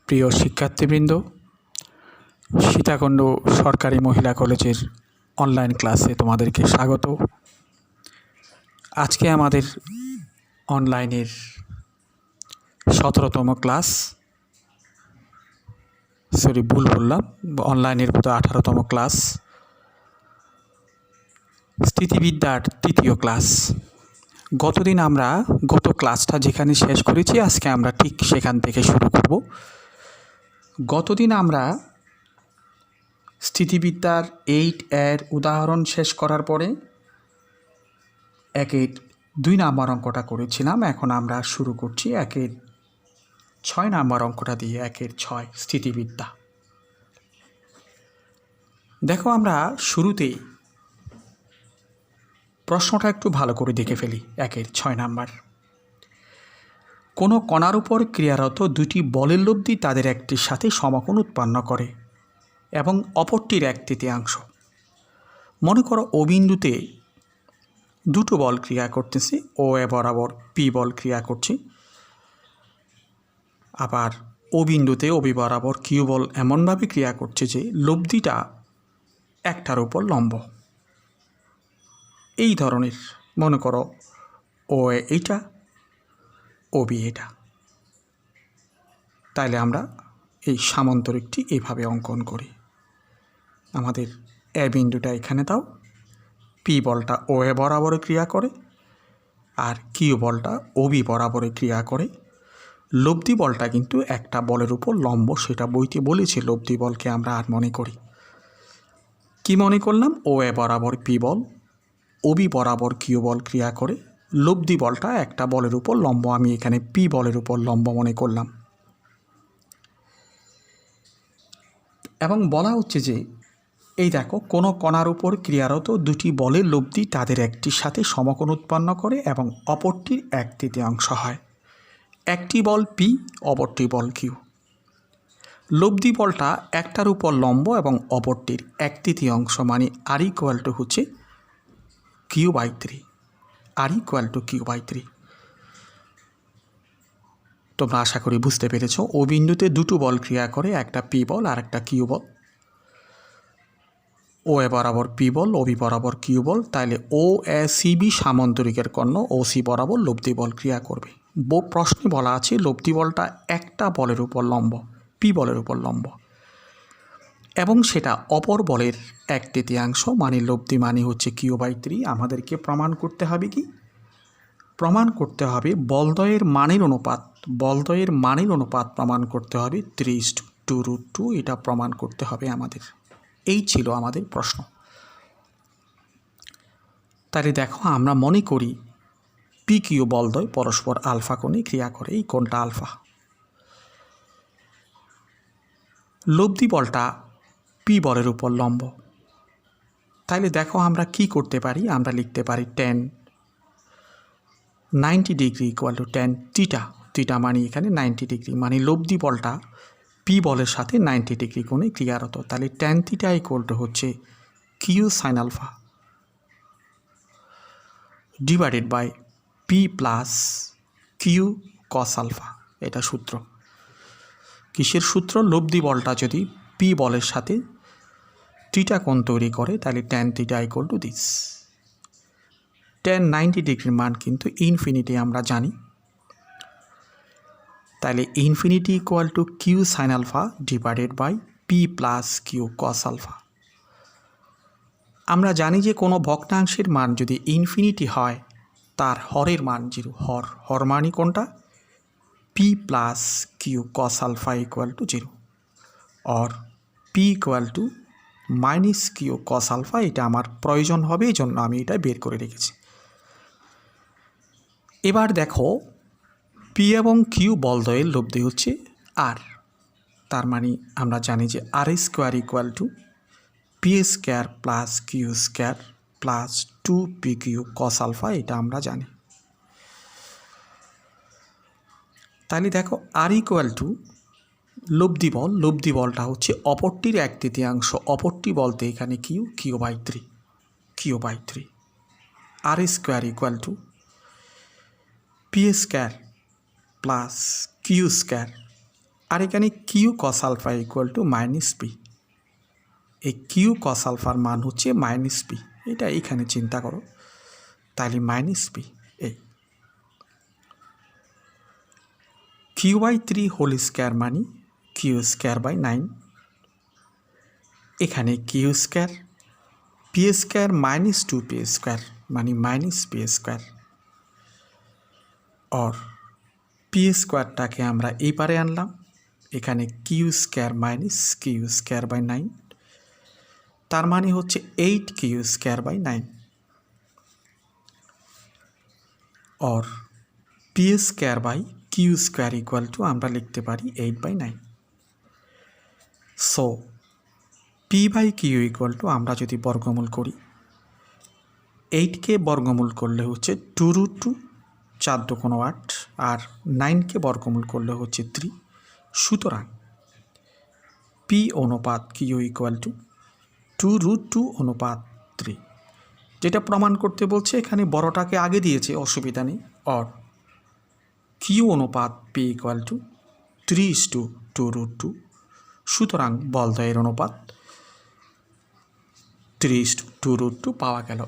প্রিয় শিক্ষার্থীবৃন্দ, সীতাকুণ্ড সরকারি মহিলা কলেজের অনলাইন ক্লাসে তোমাদেরকে স্বাগত। আজকে আমাদের অনলাইনের 17তম ক্লাস, ভুল বললাম, অনলাইনের বোধ 18তম ক্লাস, স্থিতিবিদ্যার 3য় ক্লাস। গত ক্লাসটা যেখানে শেষ করেছি, আজকে আমরা ঠিক সেখান থেকে শুরু করব। গতদিন আমরা স্থিতিবিদ্যার 8 এর উদাহরণ শেষ করার পরে 1-এর 2 নাম্বার অঙ্কটা করেছিলাম। এখন আমরা শুরু করছি 1-এর 6 নাম্বার অঙ্কটা দিয়ে। 1-এর 6 স্থিতিবিদ্যা। দেখো, আমরা শুরুতেই প্রশ্নটা একটু ভালো করে দেখে ফেলি। 1-এর 6 নাম্বার, কোনো কণার উপর ক্রিয়ারত দুটি বলের লব্ধি তাদের একটির সাথে সমকোণ উৎপন্ন করে এবং অপরটির 1/3। মনে করো ও বিন্দুতে দুটো বল ক্রিয়া করতেছে, ও এ বরাবর পি বল ক্রিয়া করছে, আবার ও বিন্দুতে ও বি বরাবর কিউ বল এমনভাবে ক্রিয়া করছে যে লব্ধিটা একটার উপর লম্ব। এই ধরনের, মনে করো ও এ এইটা, ও বি এটা। তাইলে আমরা এই সামান্তরিকটি এইভাবে অঙ্কন করি। আমাদের এ বিন্দুটা এখানে দাও, পি বলটা ও এ বরাবরে ক্রিয়া করে, আর কিউ বলটা ও বি বরাবরে ক্রিয়া করে। লব্ধি বলটা কিন্তু একটা বলের উপর লম্ব, সেটা বইতে বলেছে। লব্ধি বলকে আমরা আর মনে করি কি মনে করলাম? ও এ বরাবর পি বল, ও বি বরাবর কিউ বল ক্রিয়া করে। লব্ধি বলটা একটা বলের উপর লম্ব, আমি এখানে পি বলের উপর লম্ব মনে করলাম। এবং বলা হচ্ছে যে এই দেখো, কোনো কণার উপর ক্রিয়ারত দুটি বলের লব্ধি তাদের একটির সাথে সমকোণ উৎপন্ন করে এবং অপরটির 1/3 হয়। একটি বল পি, অপরটি বল কিউ। লব্ধি বলটা একটার উপর লম্ব এবং অপরটির 1/3, মানে আর ইকুয়াল টু হচ্ছে Q/3। আর ইকুয়াল টু Q/3। তোমরা আশা করি বুঝতে পেরেছ। ও বিন্দুতে দুটো বল ক্রিয়া করে, একটা পি বল আর একটা কিউ বল। ও এ বরাবর পি বল, ও বি বরাবর কিউ বল। তাইলে ও এ সি বি সামান্তরিকের কর্ণ ও সি বরাবর লব্ধি বল ক্রিয়া করবে। প্রশ্নে বলা আছে লব্ধি বলটা একটা বলের উপর লম্ব, পি বলের উপর লম্ব, এবং সেটা অপর বলের 1/3, মানে লব্ধি মানে হচ্ছে Q/3। আমাদেরকে প্রমাণ করতে হবে কি? প্রমাণ করতে হবে বলদ্বয়ের মানের অনুপাত। বলদ্বয়ের মানের অনুপাত প্রমাণ করতে হবে 3:2√2। এটা প্রমাণ করতে হবে আমাদের। এই ছিল আমাদের প্রশ্ন। তাহলে দেখো, আমরা মনে করি পি কিউ বলদ্বয় পরস্পর আলফা কোণে ক্রিয়া করে। এই কোণটা আলফা। লব্ধি বলটা পি বলের উপর লম্ব। তাইলে দেখো, আমরা কি করতে পারি? আমরা লিখতে পারি tan 90° equal to tan theta. Theta মানে এখানে 90°, মানে লব্ধি বলটা পি বলের সাথে 90° কোণে ক্রিয়ারত। তাহলে tan থিটা ইকুয়াল টু হচ্ছে Q sine alpha divided by P plus Q cos alpha. এটা সূত্র। কিসের সূত্র? লব্ধি বলটা যদি পি বলের সাথে থিটা কোণ তৈরি করে, তাহলে tan theta equal to this. tan 90°-র মান কিন্তু ইনফিনিটি আমরা জানি। তাহলে infinity equal to Q sine alpha divided by P plus Q cos alpha. আমরা জানি যে কোনো ভগ্নাংশের মান যদি ইনফিনিটি হয়, তার হরের মান 0। হর মানই কোনটা? P plus Q cos alpha equal to 0, or P equal to minus Q cos alpha. এটা আমার প্রয়োজন হবে, এই জন্য আমি এটা বের করে রেখেছি। এবার দেখো, পি এবং কিউ বলদ্বয়ের লব্ধি হচ্ছে আর। তার মানে আমরা জানি যে R square equal to P square plus Q square plus 2pq cos alpha. এটা আমরা জানি। তাহলে দেখো, আর ইকুয়াল টু লব্ধি বল। লব্ধি বলটা হচ্ছে অপরটির 1/3। অপরটি বলতে এখানে Q/3। R square equal to P square plus Q square আর এখানে Q cos alpha equal to minus P. এই কিউ কস আলফার মান হচ্ছে মাইনাস পি, এটা এইখানে চিন্তা করো, তাহলে মাইনাস পি। এই কিউ বাই 3 হোল স্কোয়ার মানে কিউ স্কোয়ার বাই 9, এখানে Q square, P square minus 2 P square মানে মাইনাস পি স্কোয়ার, और পি স্কোয়ারটাকে আমরা এই পারে আনলাম, এখানে Q square minus Q square by 9, তার মানে হচ্ছে 8 কিউ স্কোয়ার বাই 9, और P square by Q square equal to আমরা লিখতে পারি 8/9। So P by Q equal to আমরা যদি বর্গমূল করি, 8কে বর্গমূল করলে হচ্ছে 2√2, 4 2 8, আর 9কে বর্গমূল করলে হচ্ছে 3। সুতরাং পি অনুপাত কিউ ইকুয়াল টু 2√2 অনুপাত 3, যেটা প্রমাণ করতে বলছে এখানে বড়টাকে আগে দিয়েছে, অসুবিধা নেই। और কিউ অনুপাত পি ইকুয়াল টু 3:2√2, সুতরাং বলদয়ের অনুপাত 3:2√2 পাওয়া গেল।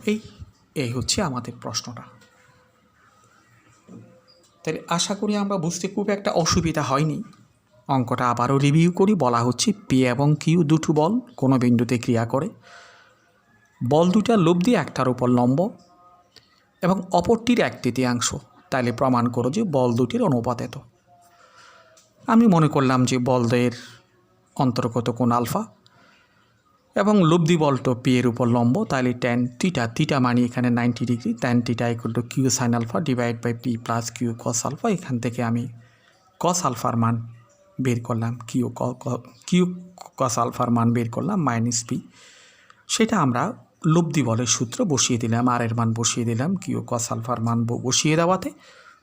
এই হচ্ছে আমাদের প্রশ্নটা। তাহলে আশা করি আমরা বুঝতে খুব একটা অসুবিধা হয়নি। অঙ্কটা আবারও রিভিউ করি। বলা হচ্ছে পি এবং কিউ দুটো বল কোনো বিন্দুতে ক্রিয়া করে, বল দুটা লব্ধি একটার উপর লম্ব এবং অপরটির 1/3, তাইলে প্রমাণ করো যে বল দুটির অনুপাত এত। আমি মনে করলাম যে বলদের অন্তর্গত কোণ আলফা এবং লব্ধি বলটা পি এর উপর লম্ব, তাহলে tan থিটা মানে এখানে 90 degree, tan theta equal to Q sine alpha divide by P plus Q cos alpha. এখান থেকে আমি কস আলফার মান বের করলাম, কিউ কস আলফার মান বের করলাম মাইনাস পি, সেটা আমরা লব্ধি বলের সূত্র বসিয়ে দিলাম, আর এর মান বসিয়ে দিলাম, কিউ কস আলফার মান বসিয়ে দেওয়াতে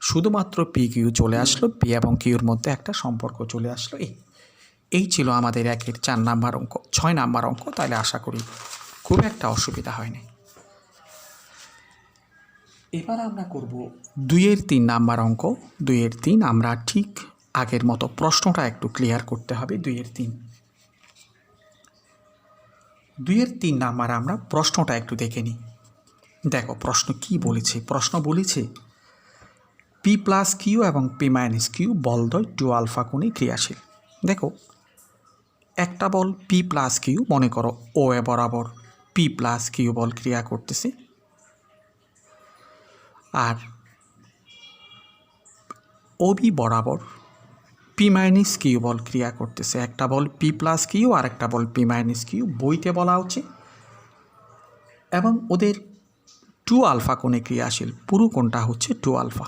শুধুমাত্র পি কিউ চলে আসলো, পি এবং কিউর মধ্যে একটা সম্পর্ক চলে আসলো। এই ছিল আমাদের 1-এর 4 নাম্বার অঙ্ক, 6 নাম্বার অঙ্ক। তাহলে আশা করি খুব একটা অসুবিধা হয়নি। এবার আমরা করব 2-এর 3 নাম্বার অঙ্ক। 2-এর 3 আমরা ঠিক আগের মতো প্রশ্নটা একটু ক্লিয়ার করতে হবে। 2-এর 3 নাম্বার আমরা প্রশ্নটা একটু দেখে নিই। দেখো প্রশ্ন কি বলেছে। প্রশ্ন বলেছে পি প্লাস কিউ এবং পি মাইনাস কিউ বলদ্বয় 2 আলফা কোণে ক্রিয়াশীল। দেখো একটা বল পি প্লাস কিউ, মনে করো ও এ বরাবর পি প্লাস কিউ বল ক্রিয়া করতেছে, আর ও বি বরাবর পি মাইনাস কিউ বল ক্রিয়া করতেছে। একটা বল পি প্লাস কিউ আর একটা বল পি মাইনাস কিউ বইতে বলা হচ্ছে, এবং ওদের 2 আলফা কোণে ক্রিয়াশীল। পুরো কোণটা হচ্ছে 2 আলফা।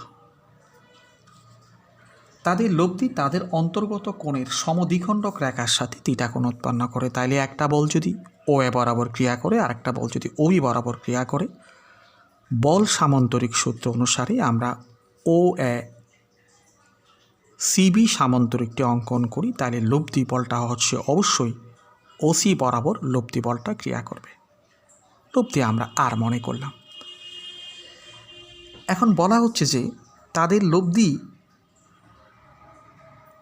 তাদের লব্ধি তাদের অন্তর্গত কোণের সমদ্বিখণ্ডক রেখার সাথে থিটা কোণ উৎপন্ন করে। তাইলে একটা বল যদি ও এ বরাবর ক্রিয়া করে আর একটা বল যদি ও বি বরাবর ক্রিয়া করে, বল সামান্তরিক সূত্র অনুসারে আমরা ও এ সিবি সামান্তরিকটি অঙ্কন করি, তাহলে লব্ধি বলটা হচ্ছে অবশ্যই ওসি বরাবর লব্ধি বলটা ক্রিয়া করবে। লব্ধি আমরা আর মনে করলাম। এখন বলা হচ্ছে যে তাদের লব্ধি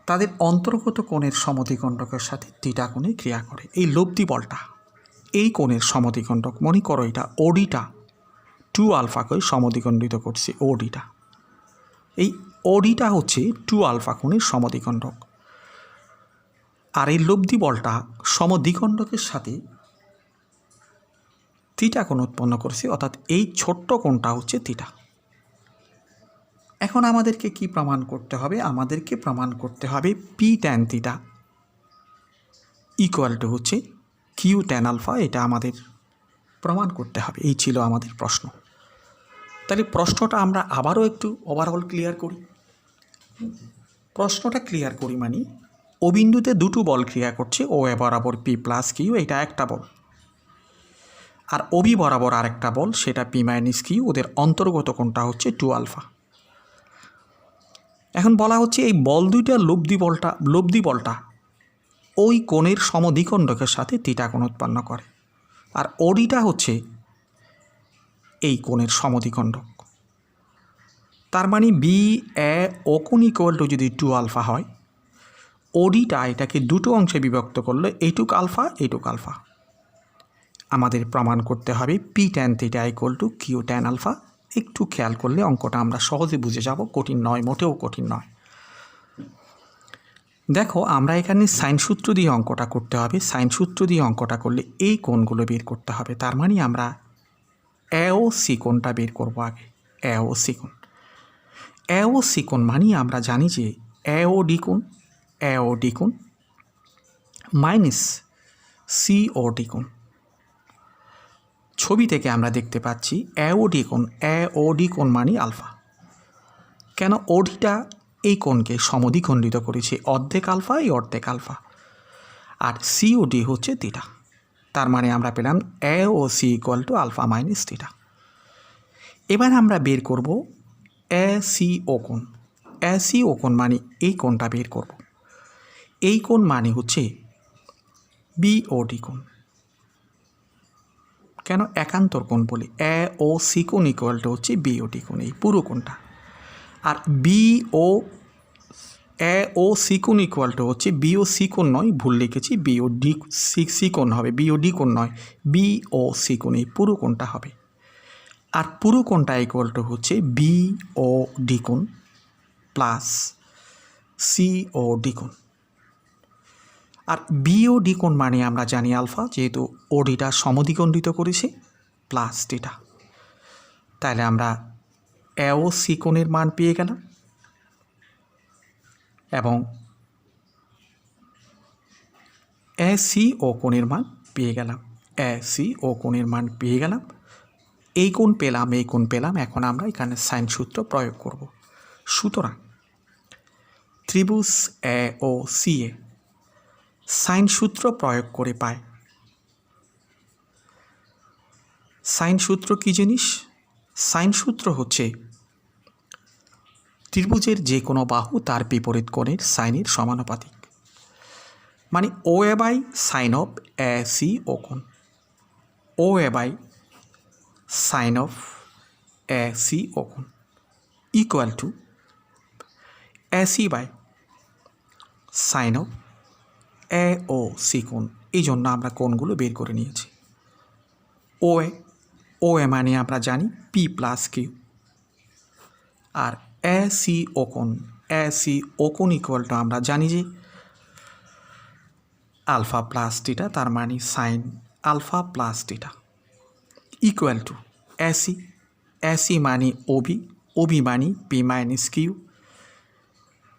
তাদের অন্তর্গত কোণের সমদ্বিখণ্ডকের সাথে থিটা কোণে ক্রিয়া করে। এই লব্ধি বলটা এই কোণের সমদ্বিখণ্ডক, মনে করো এটা ওডিটা 2 আলফাকে সমদ্বিখণ্ডিত করছে। ওডিটা, এই ওডিটা হচ্ছে 2 আলফা কোণের সমদ্বিখণ্ডক, আর এই লব্ধি বলটা সমদ্বিখণ্ডকের সাথে থিটা কোণ উৎপন্ন করছে, অর্থাৎ এই ছোট্ট কোণটা হচ্ছে থিটা। এখন আমাদেরকে কি প্রমাণ করতে হবে? আমাদেরকে প্রমাণ করতে হবে P tan theta equal to হচ্ছে কিউ ট্যান আলফা। এটা আমাদের প্রমাণ করতে হবে। এই ছিল আমাদের প্রশ্ন। তাহলে প্রশ্নটা আমরা আবারও একটু ওভারঅল ক্লিয়ার করি। প্রশ্নটা ক্লিয়ার করি মানে ও বিন্দুতে দুটো বল ক্রিয়া করছে, ও এ বরাবর পি প্লাস কিউ, এটা একটা বল, আর ও বি বরাবর আরেকটা বল, সেটা পি মাইনাস কিউ। ওদের অন্তর্গত কোণটা হচ্ছে 2 আলফা। এখন বলা হচ্ছে এই বল দুইটা লব্ধি বলটা ওই কোণের সমদ্বিখণ্ডকের সাথে থিটা কোণ উৎপন্ন করে, আর ওডিটা হচ্ছে এই কোণের সমদ্বিখণ্ডক। তার মানে বি এ ও কোণ ইকুয়াল টু যদি 2 আলফা হয়, ওডিটা এটাকে দুটো অংশে বিভক্ত করলে এইটুক আলফা এইটুক আলফা। আমাদের প্রমাণ করতে হবে P tan theta equal to Q tan alpha. একটু খেয়াল করলে অঙ্কটা আমরা সহজে বুঝে যাব, কঠিন নয়, মোটেও কঠিন নয়। দেখো আমরা এখানে সাইন সূত্র দিয়ে অঙ্কটা করতে হবে। সাইন সূত্র দিয়ে অঙ্কটা করলে এই কোণগুলো বের করতে হবে। তার মানে আমরা এ ও সি কোণটা বের করবো আগে। এ ও সি কোণ, এ ও সি কোণ মানে আমরা জানি যে এ ও ডি কোণ, এ ও ডি কোণ মাইনাস সি ও ডি কোণ। ছবি থেকে আমরা দেখতে পাচ্ছি এ ও ডি কোণ, এ ও ডি কোণ মানে আলফা। কেন ওডিটা এই কোণকে সমদ্বিখণ্ডিত করেছে, অর্ধেক আলফা এই অর্ধেক আলফা, আর সিওডি হচ্ছে থিটা। তার মানে আমরা পেলাম A O C equal to alpha minus theta. এবার আমরা বের করব এ সি ও কোণ। এ সি ও কোণ মানে এই কোণটা বের করব। এই কোণ মানে হচ্ছে বিওডি কোণ। কেন একান্তর কোণ বলি, এ ও সি কোণ ইকুয়াল টু হচ্ছে বিওডি কোণ, এই পুরো কোণটা। আর এ ও সি কোণ ইকুয়াল টু হচ্ছে বিও সি কোণ নয়, ভুল লিখেছি, বিও ডি সি কোণ হবে, বিও ডি কোণ নয়, বি ও সি কোণ, এই পুরো কোণটা হবে। আর পুরো কোণটা ইকুয়াল টু হচ্ছে বি ও ডি কোণ প্লাস সি ও ডি কোণ। আর বি ও ডি কোণ মানে আমরা জানি আলফা, যেহেতু ওডিটা সমদ্বিখণ্ডিত করেছে, প্লাস থিটা। তাহলে আমরা এ ও সি কোণের মান পেয়ে গেলাম এবং এ সি ও কোণের মান পেয়ে গেলাম। এ সি ও কোণের মান পেয়ে গেলাম, এই কোণ পেলাম, এই কোণ পেলাম। এখন আমরা এখানে সাইন সূত্র প্রয়োগ করব। সুতরাং ত্রিভুজ এ ও সি এ সাইন সূত্র প্রয়োগ করে পায়। সাইন সূত্র কী জিনিস? সাইন সূত্র হচ্ছে ত্রিভুজের যে কোনো বাহু তার বিপরীত কোণের সাইনের সমানুপাতিক। মানে O A by sine of A C O কোণ, O A by sine of A C O কোণ equal to A C by sine of A O C কোণ। এই জন্য আমরা কোণগুলো বের করে নিয়েছি। ও এ মানে আমরা জানি পি প্লাস কিউ, আর এ সি ও কোণ, এ সি ও কোণ ইকুয়াল টু আমরা জানি যে আলফা প্লাস থিটা, তার মানে sine alpha plus theta equal to A C মানে ওবি, ওবি মানে P minus Q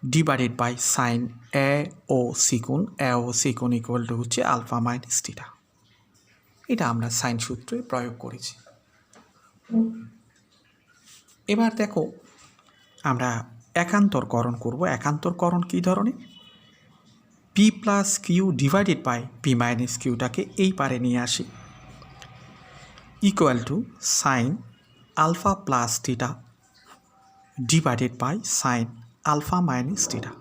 divided by sine A O C কোণ, এ ও সি কোণ ইকুয়াল টু হচ্ছে আলফা মাইনাস থিটা। এটা আমরা সাইন সূত্রে প্রয়োগ করেছি। এবার দেখো আমরা একান্তরকরণ করব। একান্তরকরণ কী ধরনের? P plus Q divided by P minus কিউটাকে এই পারে নিয়ে আসি equal to sine alpha plus theta divided by sine alpha minus theta.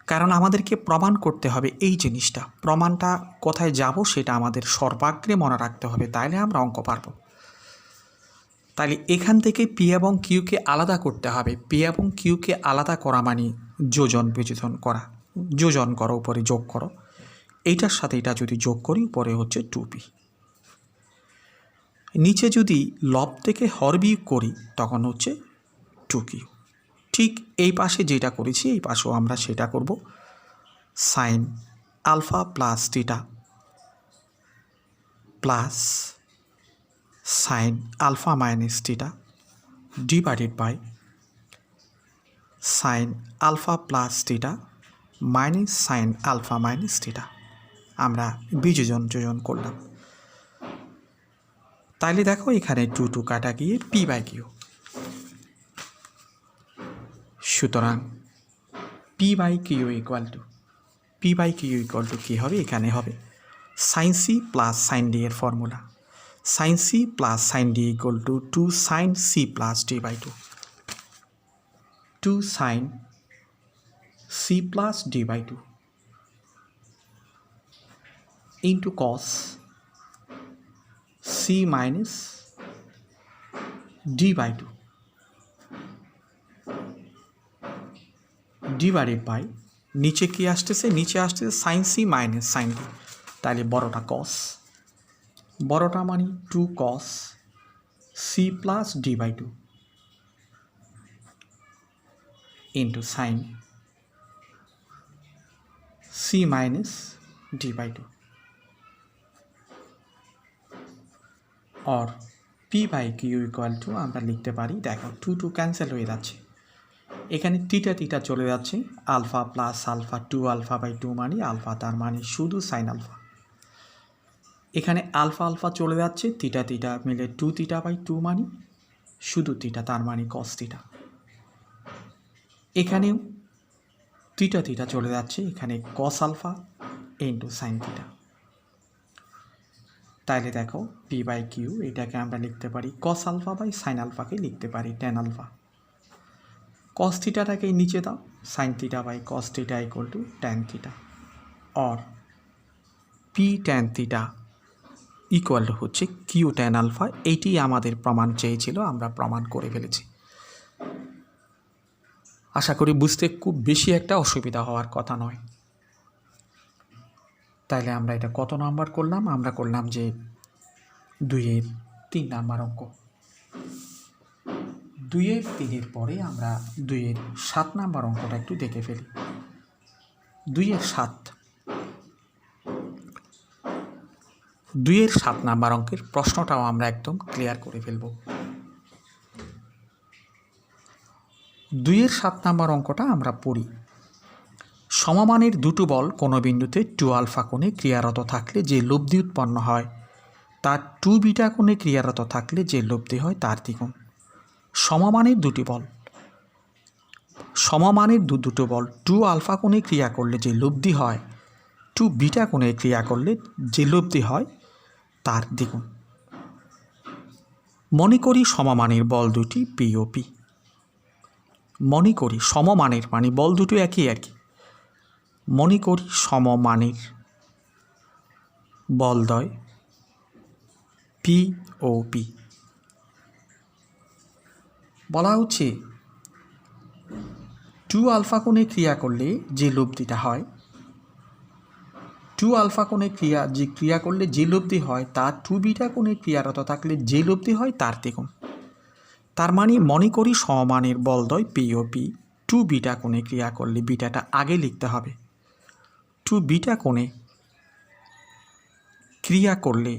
কারণ আমাদেরকে প্রমাণ করতে হবে এই জিনিসটা। প্রমাণটা কোথায় যাব সেটা আমাদের সর্বাগ্রে মনে রাখতে হবে, তাইলে আমরা অঙ্ক পারব। তাহলে এখান থেকে পি এবং কিউকে আলাদা করতে হবে। পি এবং কিউকে আলাদা করা মানে যোজন বিযোজন করা। যোজন করো, উপরে যোগ করো, এইটার সাথে এটা যদি যোগ করি উপরে হচ্ছে 2p। নিচে যদি লব থেকে হর বিয়োগ করি তখন হচ্ছে 2q। ঠিক এই পাশে যেটা করেছি এই পাশেও আমরা সেটা করব। Sine alpha plus theta plus sine alpha minus theta divided by sine alpha plus theta minus sine alpha minus theta. আমরা যোজন করলাম। তাইলে দেখো এখানে 2 কাটা গিয়ে পি বাই কিউ। সুতরাং P by Q equal to কী হবে? এখানে হবে sine C plus sine D এর formula. Sine C plus sine D equal to 2 sine C plus D by 2 sine C plus D by 2 into cos C minus D by 2 divided by নিচে কি আসতেছে, নিচে আসতেছে sine C minus sine B, তাহলে বড়টা cos, বড়টা মানে 2 cos C plus D by 2 into sine C minus D by 2 और P by Q equal to আমরা লিখতে পারি, দেখো 2 2 ক্যান্সেল হয়ে যাচ্ছে, এখানে থিটা থিটা চলে যাচ্ছে, alpha plus alpha 2 alpha by 2 মানে আলফা, তার মানে শুধু সাইন আলফা। এখানে আলফা আলফা চলে যাচ্ছে, থিটা থিটা মিলে 2 থিটা বাই 2 মানে শুধু থিটা, তার মানে কস থিটা। এখানেও থিটা থিটা চলে যাচ্ছে, এখানে cos alpha into sine theta. তাইলে দেখো পি বাই কিউ এটাকে আমরা লিখতে পারি কস আলফা বাই সাইন আলফাকে লিখতে পারি টেন আলফা। কস থিটাটাকে নিচে দাও, sine theta by cos theta equal to tan theta, और P tan theta equal to হচ্ছে কিউ টেন আলফা। এইটি আমাদের প্রমাণ চেয়েছিল, আমরা প্রমাণ করে ফেলেছি। আশা করি বুঝতে খুব বেশি একটা অসুবিধা হওয়ার কথা নয়। তাইলে আমরা এটা কত নাম্বার করলাম, আমরা করলাম যে 2-এর 3 নাম্বার অঙ্ক। 2-এর 3-এর পরে আমরা 2-এর 7 নাম্বার অঙ্কটা একটু দেখে ফেলি। 2-এর 7 নাম্বার অঙ্কের প্রশ্নটাও আমরা একদম ক্লিয়ার করে ফেলব। 2-এর 7 নাম্বার অঙ্কটা আমরা পড়ি। সমমানের দুটো বল কোনো বিন্দুতে 2 আলফা কোণে ক্রিয়ারত থাকলে যে লব্ধি উৎপন্ন হয় তার 2 বিটা কোণে ক্রিয়ারত থাকলে যে লব্ধি হয় তার দ্বিগুণ। সমমানের দুটি বল, সমমানের দুটো বল 2 আলফা কোণে ক্রিয়া করলে যে লব্ধি হয় 2 বিটা কোণে ক্রিয়া করলে যে লব্ধি হয় তার দ্বিগুণ। মনে করি সমমানের বল দুটি পি ও পি। মনে করি সমমানের মানে বল দুটো একই আর কি। মনে করি সমমানের বলদ্বয় পি ও পি। বলা হচ্ছে 2 আলফা কোণে ক্রিয়া করলে যে লব্ধিটা হয়, 2 আলফা কোণে ক্রিয়া করলে যে লব্ধি হয় তার 2 বিটা কোণে ক্রিয়ারত থাকলে যে লব্ধি হয় তার দ্বিগুণ। তার মানে মনে করি সমমানের বলদ্বয় পি ও পি 2 বিটা কোণে ক্রিয়া করলে, বিটাটা আগে লিখতে হবে, 2 বিটা কোণে ক্রিয়া করলে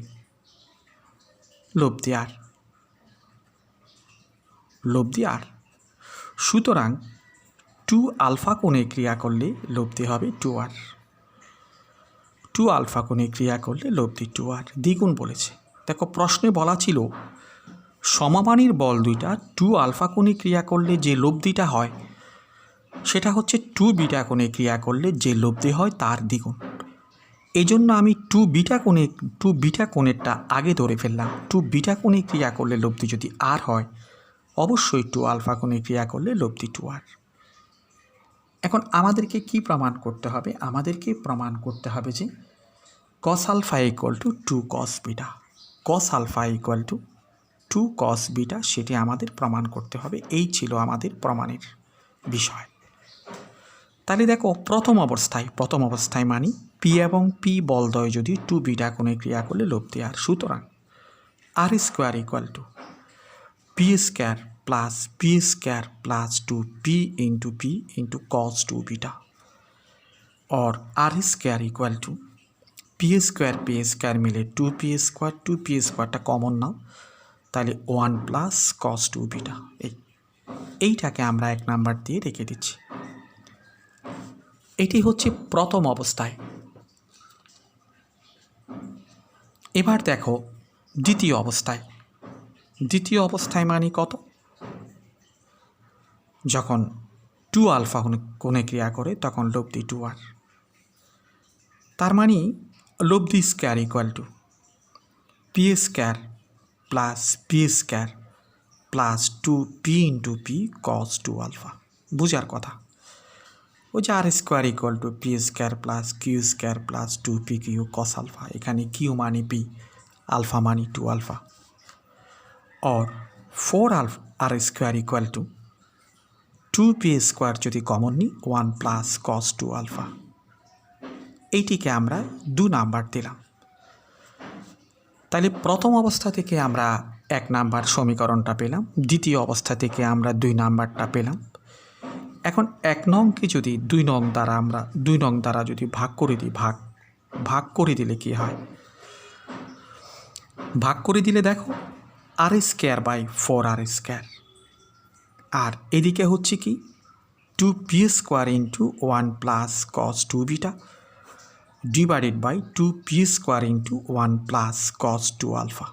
লব্ধি আর, লব্ধি আর। সুতরাং 2 আলফা কোণে ক্রিয়া করলে লব্ধি হবে 2 আর, 2 আলফা কোণে ক্রিয়া করলে লব্ধি 2 আর, দ্বিগুণ বলেছে। দেখো প্রশ্নে বলা ছিল সমমানের বল দুইটা 2 আলফা কোণে ক্রিয়া করলে যে লব্ধিটা হয় সেটা হচ্ছে 2 বিটা কোণে ক্রিয়া করলে যে লব্ধি হয় তার দ্বিগুণ। এই জন্য আমি 2 বিটা কোণেরটা আগে ধরে ফেললাম। 2 বিটা কোণে ক্রিয়া করলে লব্ধি যদি আর হয়, অবশ্যই 2 আলফা কোণে ক্রিয়া করলে লব্ধি 2 আর। এখন আমাদেরকে কি প্রমাণ করতে হবে? আমাদেরকে প্রমাণ করতে হবে যে cos alpha equal to 2 cos beta, cos alpha equal to 2 cos beta, সেটি আমাদের প্রমাণ করতে হবে। এই ছিল আমাদের প্রমাণের বিষয়। তাহলে দেখো প্রথম অবস্থায় মানি পি এবং পি বলদ্বয় যদি 2 বিটা কোণে ক্রিয়া করলে লব্ধি আর। সুতরাং R square equal to P square plus 2p into P into cos 2 beta, और R square equal to P square मिले 2p स्क्वायरটা কমন নাও, তাহলে 1 প্লাস কস 2 বিটা। এইটাকে আমরা 1 নাম্বার দিয়ে রেখে দিচ্ছি। এটি হচ্ছে প্রথম অবস্থায়। এবার দেখো দ্বিতীয় অবস্থায় মানে কত? যখন 2 আলফা কোণে ক্রিয়া করে তখন লব্ধি 2 আর। তার মানে লব্ধি square equal to P square plus 2p into P cos 2 alpha. বুঝার কথা, ওই যে R square equal to P square plus 2p Q cos alpha. এখানে কিউ মানি পি, আলফা मानी 2 अल्फ़ा, और 4 R square equal to 2p square যদি common নিই 1 প্লাস কস 2 আলফা, এইটিকে আমরা 2 নাম্বার দিলাম। তাহলে প্রথম অবস্থা থেকে আমরা 1 নাম্বার সমীকরণটা পেলাম, দ্বিতীয় অবস্থা থেকে আমরা 2 নাম্বারটা পেলাম। এখন 1 নংকে যদি 2 নং দ্বারা আমরা 2 নং দ্বারা যদি ভাগ করে দিই, ভাগ করে দিলে কি হয়? ভাগ করে দিলে দেখো আর স্কোয়ার বাই 4r স্কোয়ার, আর এদিকে হচ্ছে কি 2p square into 1 plus cos 2 beta divided by 2p square into 1 plus cos 2 alpha,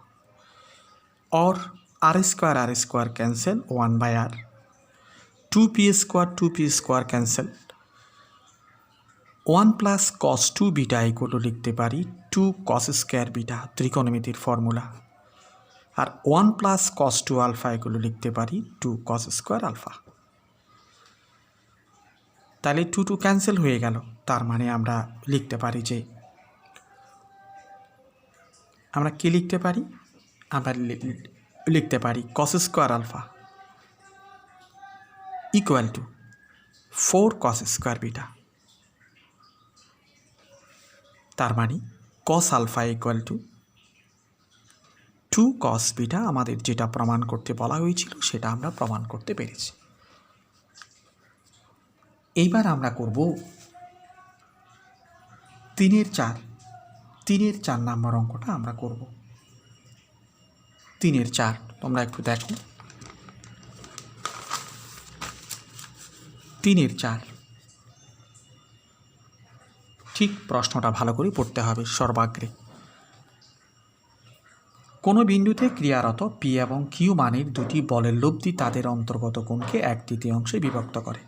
और r square cancel 1 by r, 2p square cancel 1 plus cos 2 beta equal to लिखते पारी 2 cos square beta त्रिकोणमितिर formula, और 1 plus cos 2 alpha equal to लिखते पारी 2 cos square alpha. ताहले 2 2 cancel हो गेल, तार माने आमरा लिखते पारी जे आमरा कि लिखते पारी, आमरा लिखते पारी cos square alpha equal to 4 cos square beta, तार माने cos alpha equal to 2 cos beta. आमादेर जेटा प्रमाण करते बला हयेछिलो सेटा आमरा प्रमाण करते पेरेछि। एइबार आमरा करब 3-4 नम्बर अंकटा आमरा करब 3-4। तोमरा एकटु देखो 3-4 ठीक प्रश्नटा भालो करे पढ़ते हबे। सर्वाग्रे कोनो बिंदुते क्रियारत पी एवं किউ मानेर दुटी बलेर लब्धि तादेर अंतर्गत कोणके 1/3 विभक्त करे।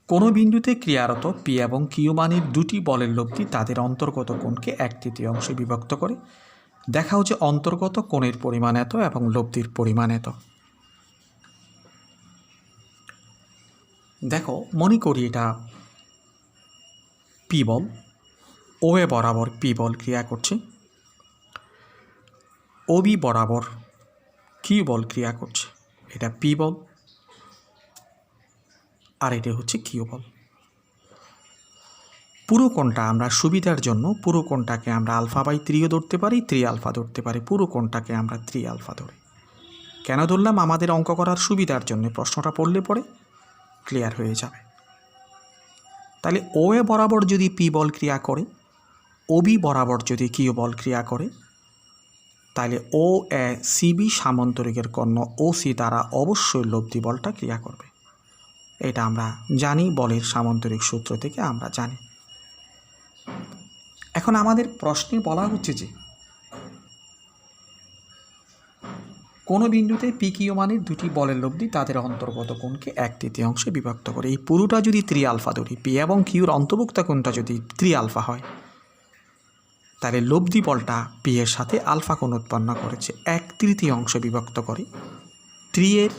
कोनो बिंदुते क्रियारत पी एवं किউ मानेर दुटी बलेर लब्धि तादेर अंतर्गत कोणके 1/3 विभक्त करे। देखाओ जे अंतर्गत कोणेर परिमाण एत एवं लब्धिर परिमाण एत। देखो मने करी एटा पी बल, ओ ए बराबर पी बल क्रिया करছে, ओ बी बराबर किউ बल क्रिया करছে, এটা पी बल और এটা হচ্ছে কিউ বল। পুরো কোণটা আমরা সুবিধার জন্য পুরো কোণটাকে আমরা আলফা বাই 3 ধরতে পারি, 3 আলফা ধরতে পারি। পুরো কোণটাকে আমরা 3 আলফা ধরি। কেন ধরলাম? আমাদের অঙ্ক করার সুবিধার জন্য। প্রশ্নটা পড়লে পরে ক্লিয়ার হয়ে যাবে। তাহলে ও এ বরাবর যদি পি বল ক্রিয়া করে, ও বি বরাবর যদি কিউ বল ক্রিয়া করে, তাহলে ও এ সিবি সামান্তরিকের কর্ণ ও সি দ্বারা অবশ্যই লব্ধি বলটা ক্রিয়া করবে। এটা আমরা জানি, বলের সামান্তরিক সূত্র থেকে আমরা জানি। এখন আমাদের প্রশ্নে বলা হচ্ছে যে কোনো বিন্দুতে পি কিউ মানের দুটি বলের লব্ধি তাদের অন্তর্গত কোণকে 1/3 বিভক্ত করে। এই পুরোটা যদি 3 আলফা ধরি, পি এবং কিউর অন্তর্ভুক্ত কোণটা যদি 3 আলফা হয়, তাহলে লব্ধি বলটা পি এর সাথে আলফা কোণ উৎপন্ন করেছে, 1/3 বিভক্ত করে 3 এর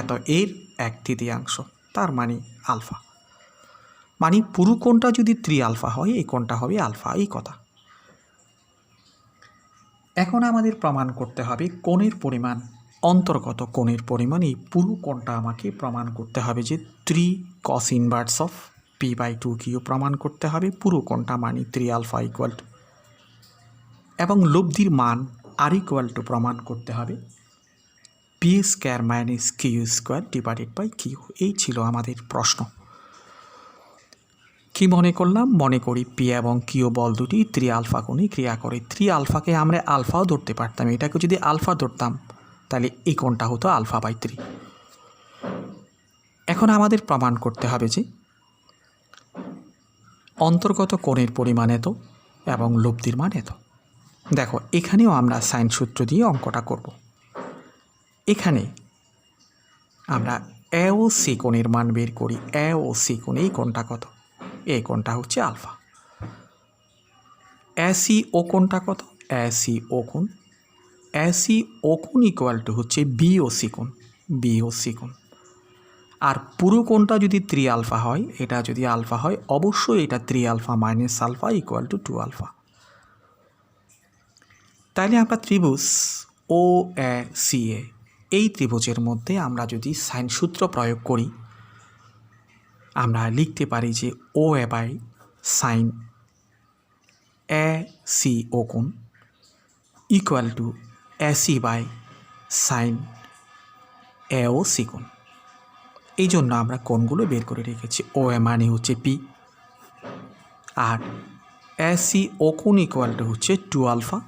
এত এর 1/3, তার মানে আলফা। মানে পুরো কোণটা যদি 3 আলফা হয়, এই কোণটা হবে আলফা, এই কথা। এখন আমাদের প্রমাণ করতে হবে কোণের পরিমাণ, অন্তর্গত কোণের পরিমাণ। এই পুরো কোণটা আমাকে প্রমাণ করতে হবে যে 3 cos inverse of p/2 Q প্রমাণ করতে হবে। পুরো কোণটা মানে 3 আলফা ইকুয়াল টু, এবং লব্ধির মান আর ইকুয়াল টু প্রমাণ করতে হবে p square minus Q square divided by q. এই ছিল আমাদের প্রশ্ন। কি মনে করলাম? মনে করি পি এবং কিউ বল দুটি 3 আলফা কোণে ক্রিয়া করে। 3 আলফাকে আমরা আলফাও ধরতে পারতাম, এটাকে যদি আলফা ধরতাম তাহলে এই কোণটা হতো আলফা বাই 3। এখন আমাদের প্রমাণ করতে হবে যে অন্তর্গত কোণের পরিমাণ এত এবং লব্ধির মান এত। দেখো এখানেও আমরা সাইন সূত্র দিয়ে অঙ্কটা করব। এখানে আমরা এ ও সি কোণের মান বের করি। এ ও সি কোণ, এই কোণটা কত? এই কোণটা হচ্ছে আলফা। এ সি ও কোণটা কত? এ সি ও কোণ, এ সি ও কোণ ইকুয়াল টু হচ্ছে বি ও সি কোণ, বি ও সি কোণ। আর পুরো কোণটা যদি 3 আলফা হয়, এটা যদি আলফা হয়, অবশ্যই এটা 3 alpha minus alpha equal to 2 alpha. তাইলে আমরা ত্রিভুজ ও এ সি এ এই ত্রিভুজের মধ্যে আমরা যদি সাইন সূত্র প্রয়োগ করি আমরা লিখতে পারি যে O A by sine A C O কোণ equal to A C by sine A O C কোণ। এই জন্য আমরা কোণগুলো বের করে রেখেছি। ও এ মানে হচ্ছে P, R A C O কোণ ইকুয়াল টু হচ্ছে 2 আলফা।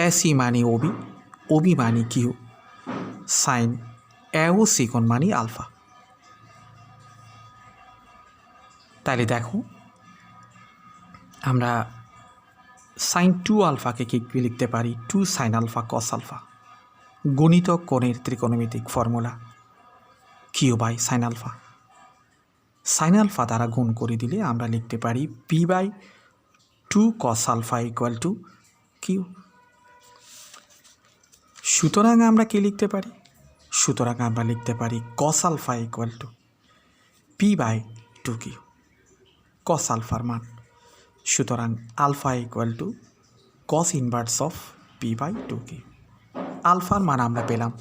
এ সি মানে ওবি, ওবি মানে Q, sign A O C কোণ মানে আলফা। তাহলে দেখো আমরা সাইন 2 আলফাকে কি লিখতে পারি 2 সাইন আলফা কস আলফা গুণিতক কোণের ত্রিকোণমিতিক formula Q by sine alpha. Sine alpha দ্বারা গুণ করে দিলে আমরা লিখতে পারি P by 2 cos alpha equal to Q. সুতরাং আমরা কি লিখতে পারি? সুতরাং আমরা লিখতে পারি cos alpha equal to P by 2 Q, cos আলফার মান। সুতরাং alpha equal to cos inverse of P by 2 Q, আলফার মান আমরা পেলাম।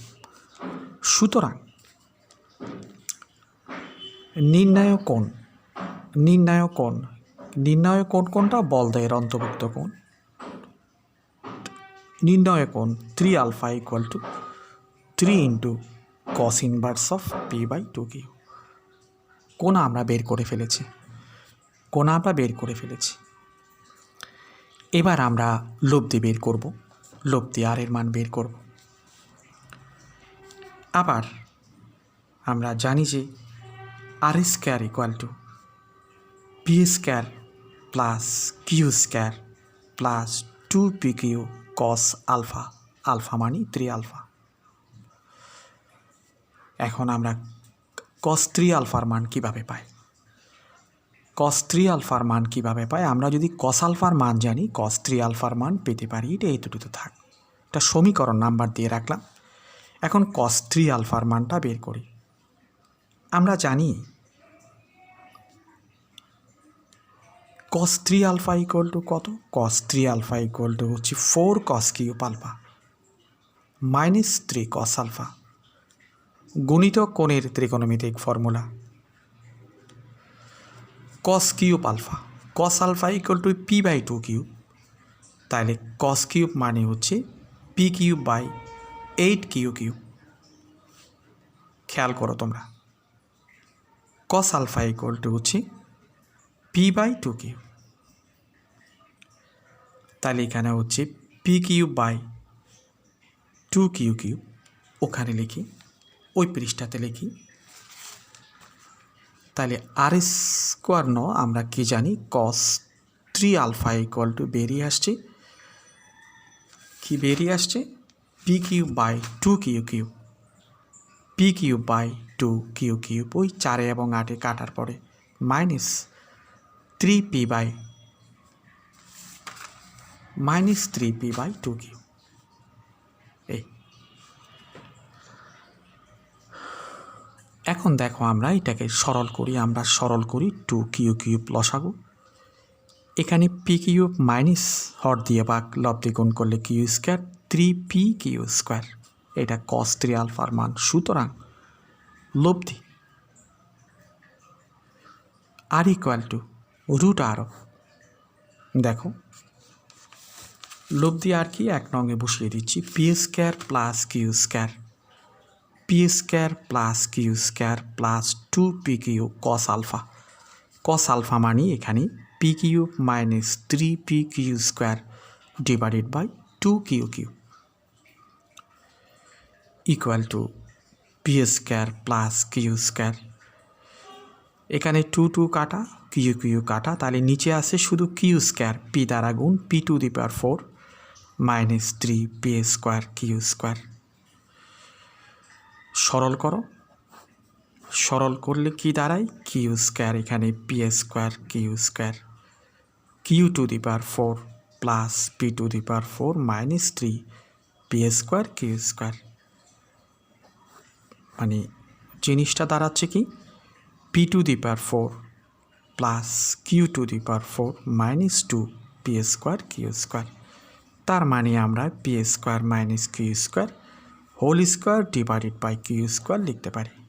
সুতরাং নির্ণায়ক কোণ কোনটা? বলয়ের অন্তর্ভুক্ত কোণ। নির্ণায়ক কোণ 3 alpha equal to 3 into cos inverse of P by 2 q. কোণ আমরা বের করে ফেলেছি। এবার আমরা লব্ধি বের করব, লব্ধি আর এর মান বের করব। আবার আমরা জানি যে R square equal to P square plus Q square plus 2 P Q cos alpha, alpha মানে 3 আলফা। এখন আমরা কস 3 আলফার মান কীভাবে পাই? আমরা যদি কস আলফার মান জানি কস 3 আলফার মান পেতে পারি। এটা এইটুকু থাক, একটা সমীকরণ নাম্বার দিয়ে রাখলাম। এখন কস 3 আলফার মানটা বের করি। আমরা জানি কস 3 আলফা ইকুয়াল টু কত? কস 3 আলফা ইকুয়াল টু হচ্ছে 4 cos cube alpha minus 3 cos alpha গুণিতক কোণের ত্রিকোণমিতিক formula cos cube alpha. Cos alpha equal to P by 2 cube. তাহলে কস কিউব মানে হচ্ছে p cube by 8 q cube. খেয়াল করো তোমরা, কস আলফা ইকুয়াল টু হচ্ছে পি বাই 2 কিউব। তাহলে এখানে হচ্ছে p cube by 2 q cube. ওখানে লিখি, ওই পৃষ্ঠাতে লিখি। তাহলে আর স্কোয়ার আমরা কি জানি কস 3 আলফা ইকুয়াল টু বেরিয়ে আসছে p cube by 2 q cube, p cube by 2 q cube. ওই 4 এবং 8 কাটার পরে মাইনাস 3 পি বাই 2 কিউব। এই এখন দেখো আমরা এটাকে সরল করি 2 কিউ কিউব লসাগু। এখানে পি কিউব মাইনাস হর দিয়ে ভাগ লব্ধি গুণ করলে q square 3 p q square. এটা কস 3 আলফার মান। সুতরাং লব্ধি R equal to root R. দেখো লব্ধি আর কি 1 নঙে বসিয়ে দিচ্ছি p square plus Q square plus 2 P Q cos alpha মানে এখানে p cube minus 3 p q square divided by 2 q cube equal to P square plus Q square. এখানে 2 কাটা, কিউ কাটা, তাহলে নিচে আসে শুধু কিউ স্কোয়ার পি দ্বারা গুণ p to the power 4 minus 3 p square q square. সরল করলে কি দাঁড়ায়? কিউ স্কোয়ার এখানে p square q to the power 4 plus p to the power 4 minus 3 p square q square. মানে জিনিসটা দাঁড়াচ্ছে কি p to the power 4 plus q to the power 4 minus 2 P square q square. তার মানে আমরা p square minus Q square whole square divided by Q square লিখতে পারি।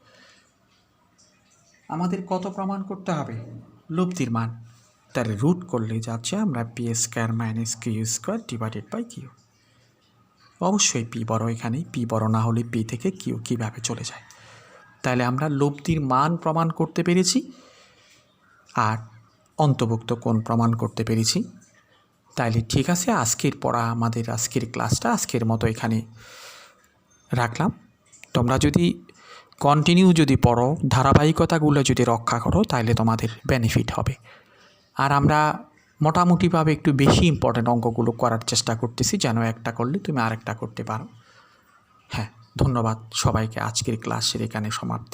আমাদের কত প্রমাণ করতে হবে? লব্ধির মান। তাহলে রুট করলে যাচ্ছে আমরা p square minus Q square divided by q. অবশ্যই পি বড়, এখানে পি বড় না হলে পি থেকে কিউ কীভাবে চলে যায়। তাহলে আমরা লব্ধির মান প্রমাণ করতে পেরেছি আর অন্তর্ভুক্ত কোণ প্রমাণ করতে পেরেছি। তাইলে ঠিক আছে, আজকের ক্লাসটা আজকের মতো এখানে রাখলাম। তোমরা যদি কন্টিনিউ পড়ো, ধারাবাহিকতাগুলো যদি রক্ষা করো, তাহলে তোমাদের বেনিফিট হবে। আর আমরা মোটামুটিভাবে একটু বেশি ইম্পর্ট্যান্ট অঙ্কগুলো করার চেষ্টা করতেছি, যেন একটা করলে তুমি আরেকটা করতে পারো। হ্যাঁ, ধন্যবাদ সবাইকে। আজকের ক্লাসের এখানে সমাপ্তি।